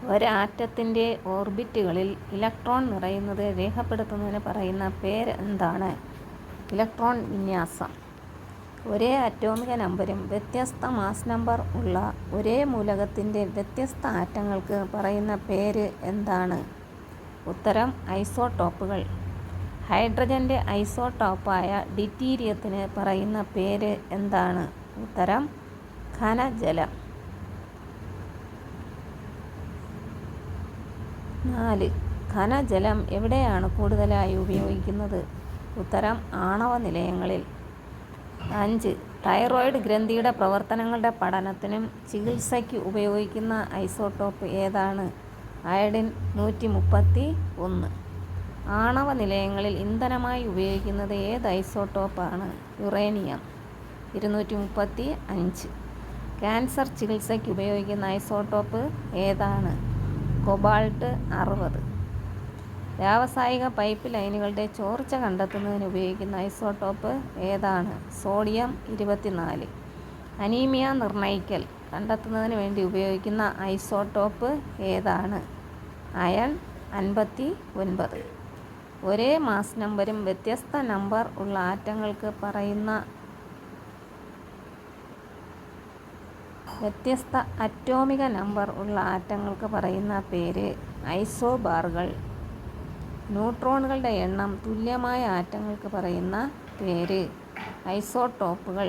ഒരാറ്റത്തിൻ്റെ ഓർബിറ്റുകളിൽ electron നിറയുന്നത് രേഖപ്പെടുത്തുന്നതിന് പറയുന്ന പേര് എന്താണ്? ഇലക്ട്രോൺ വിന്യാസം. ഒരേ അറ്റോമിക നമ്പരും വ്യത്യസ്ത മാസ് നമ്പർ ഉള്ള ഒരേ മൂലകത്തിൻ്റെ വ്യത്യസ്ത ആറ്റങ്ങൾക്ക് പറയുന്ന പേര് എന്താണ്? ഉത്തരം ഐസോടോപ്പുകൾ. ഹൈഡ്രജൻ്റെ ഐസോടോപ്പായ ഡ്യൂറ്റീരിയത്തിന് പറയുന്ന പേര് എന്താണ്? ഉത്തരം ഘനജലം. 4. ഘനജലം എവിടെയാണ് കൂടുതലായി ഉപയോഗിക്കുന്നത്? ഉത്തരം ആണവ നിലയങ്ങളിൽ. 5. തൈറോയ്ഡ് ഗ്രന്ഥിയുടെ പ്രവർത്തനങ്ങളുടെ പഠനത്തിനും ചികിത്സയ്ക്ക് ഉപയോഗിക്കുന്ന ഐസോടോപ്പ് ഏതാണ്? അയഡിൻ 131. ആണവ നിലയങ്ങളിൽ ഇന്ധനമായി ഉപയോഗിക്കുന്നത് ഏത് ഐസോടോപ്പാണ്? യുറേനിയം 235. ക്യാൻസർ ചികിത്സയ്ക്ക് ഉപയോഗിക്കുന്ന ഐസോടോപ്പ് ഏതാണ്? കൊബാൾട്ട് 60. വ്യാവസായിക പൈപ്പ് ലൈനുകളുടെ ചോർച്ച കണ്ടെത്തുന്നതിന് ഉപയോഗിക്കുന്ന ഐസോടോപ്പ് ഏതാണ്? സോഡിയം 24. അനീമിയ നിർണ്ണയിക്കൽ കണ്ടെത്തുന്നതിന് വേണ്ടി ഉപയോഗിക്കുന്ന ഐസോടോപ്പ് ഏതാണ്? അയൺ 59. ഒരേ മാസ് നമ്പരും വ്യത്യസ്ത നമ്പർ ഉള്ള ആറ്റങ്ങൾക്ക് പറയുന്ന വ്യത്യസ്ത അറ്റോമിക നമ്പർ ഉള്ള ആറ്റങ്ങൾക്ക് പറയുന്ന പേര് ഐസോബാറുകൾ. ന്യൂട്രോണുകളുടെ എണ്ണം തുല്യമായ ആറ്റങ്ങൾക്ക് പറയുന്ന പേര് ഐസോടോണുകൾ.